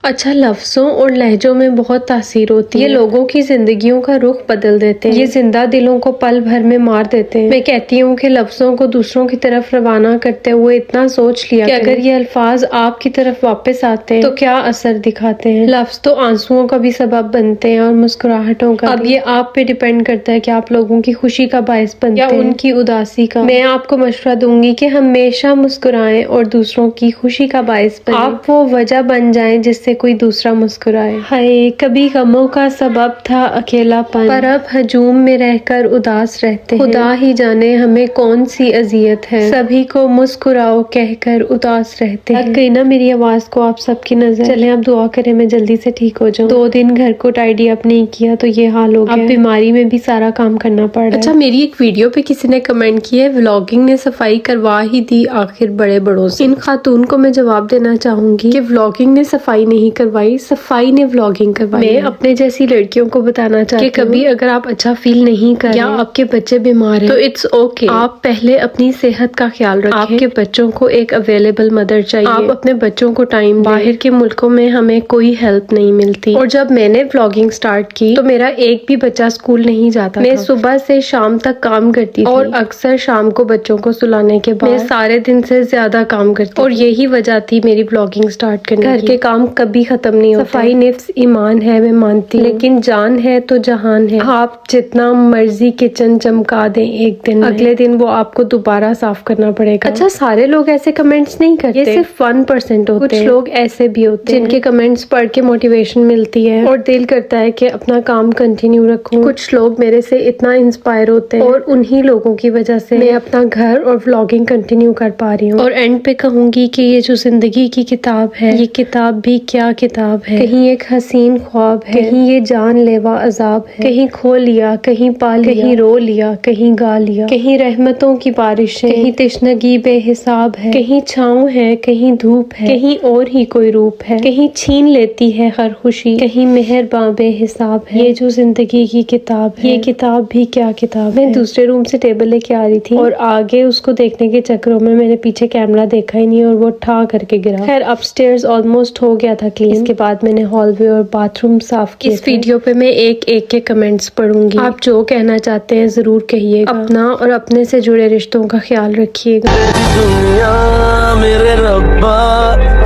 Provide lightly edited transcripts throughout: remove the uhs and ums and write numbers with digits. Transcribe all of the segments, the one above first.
اچھا لفظوں اور لہجوں میں بہت تاثیر ہوتی ہے، یہ لوگوں کی زندگیوں کا رخ بدل دیتے ہیں، یہ زندہ دلوں کو پل بھر میں مار دیتے ہیں۔ میں کہتی ہوں کہ لفظوں کو دوسروں کی طرف روانہ کرتے ہوئے اتنا سوچ لیا کہ اگر یہ الفاظ آپ کی طرف واپس آتے ہیں تو کیا اثر دکھاتے ہیں۔ لفظ تو آنسوؤں کا بھی سبب بنتے ہیں اور مسکراہٹوں کا۔ اب یہ آپ پہ ڈیپینڈ کرتا ہے کہ آپ لوگوں کی خوشی کا باعث بنتے ہیں یا ان کی اداسی کا۔ میں آپ کو مشورہ دوں گی کہ ہمیشہ مسکرائیں اور دوسروں کی خوشی کا باعث بنیں۔ آپ وہ وجہ بن جائیں جس سے کوئی دوسرا مسکرائے۔ ہائے کبھی غموں کا سبب تھا اکیلا پن، پر اب ہجوم میں رہ کر اداس رہتے ہیں۔ خدا ہی جانے ہمیں کون سی اذیت ہے، سبھی کو مسکراؤ کہہ کر اداس رہتے ہیں۔ لگ گئی نا میری آواز کو آپ سب کی نظر؟ چلیں اب دعا کریں میں جلدی سے ٹھیک ہو جاؤں۔ 2 دن گھر کو ٹائڈی اپ نہیں کیا تو یہ حال ہو گیا، اب بیماری میں بھی سارا کام کرنا پڑ رہا ہے۔ اچھا میری ایک ویڈیو پہ کسی نے کمنٹ کیا ہے ولاگنگ نے صفائی کروا ہی دی آخر بڑے بڑوں سے۔ ان خاتون کو میں جواب دینا چاہوں گی کہ ولاگنگ نے صفائی نہیں کروائی، صفائی نے ولاگنگ کروائی۔ میں اپنے جیسی لڑکیوں کو بتانا چاہتی ہوں کہ کبھی اگر آپ اچھا فیل نہیں کر رہے یا آپ کے بچے بیمار ہیں تو اٹس اوکے، آپ پہلے اپنی صحت کا خیال رکھیں۔ آپ کے بچوں کو ایک اویلیبل مدر چاہیے، آپ اپنے بچوں کو ٹائم دیں۔ باہر کے ملکوں میں ہمیں کوئی ہیلپ نہیں ملتی، اور جب میں نے ولاگنگ سٹارٹ کی تو میرا ایک بھی بچہ اسکول نہیں جاتا تھا۔ میں صبح سے شام تک کام کرتی تھی اور اکثر شام کو بچوں کو سلانے کے بعد میں سارے دن سے زیادہ کام کرتی اور یہی وجہ تھی میری ولاگنگ سٹارٹ کرنے کی۔ گھر کے کام کبھی ختم نہیں ہوتے۔ صفائی نفس ایمان ہے میں مانتی ہوں، لیکن جان ہے تو جہان ہے۔ آپ جتنا مرضی کچن چمکا دیں ایک دن میں، اگلے دن وہ آپ کو دوبارہ صاف کرنا پڑے گا۔ اچھا سارے لوگ ایسے کمنٹس نہیں کرتے، یہ صرف 1% ہوتے ہیں۔ کچھ لوگ ایسے بھی ہوتے ہیں جن کے کمنٹس پڑھ کے موٹیویشن ملتی ہے اور دل کرتا ہے کہ اپنا کام کنٹینیو رکھوں۔ کچھ لوگ میرے سے اتنا انسپائر ہوتے ہیں اور انہی لوگوں کی وجہ سے میں اپنا گھر اور ولاگنگ کنٹینیو کر پا رہی ہوں۔ اور اینڈ پہ کہوں گی کہ یہ جو زندگی کی کتاب ہے، یہ کتاب بھی کیا کتاب ہے، کہیں ایک حسین خواب ہے، کہیں یہ جان لیوا عذاب ہے، کہیں کھو لیا، کہیں پا لیا، کہیں رو لیا، کہیں گا لیا، کہیں رحمتوں کی بارش ہے، کہیں تشنگی بے حساب ہے، کہیں چھاؤں ہے، کہیں دھوپ ہے، کہیں اور ہی کوئی روپ ہے، کہیں چھین لیتی ہے ہر خوشی، کہیں مہرباں بے حساب ہے۔ یہ جو زندگی کی کتاب ہے، یہ کتاب بھی کیا کتاب ہے۔ میں دوسرے روم سے ٹیبل لے کے آ رہی تھی اور آگے اس کو دیکھنے کے چکروں میں میں نے پیچھے کیمرہ دیکھا ہی نہیں اور وہ ٹھا کر کے گرا۔ خیر اپ سٹیئرز آلموسٹ ہو گیا تھا کلین، اس کے بعد میں نے ہال وے اور باتھ روم صاف کیے۔ اس ویڈیو پہ میں ایک ایک کے کمنٹس پڑھوں گی، آپ جو کہنا چاہتے ہیں ضرور کہیے گا۔ اپنا اور اپنے سے جڑے رشتوں کا خیال رکھیے گا۔ دنیا میرے ربا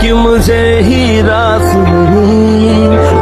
کہ مجھے ہی راس نہیں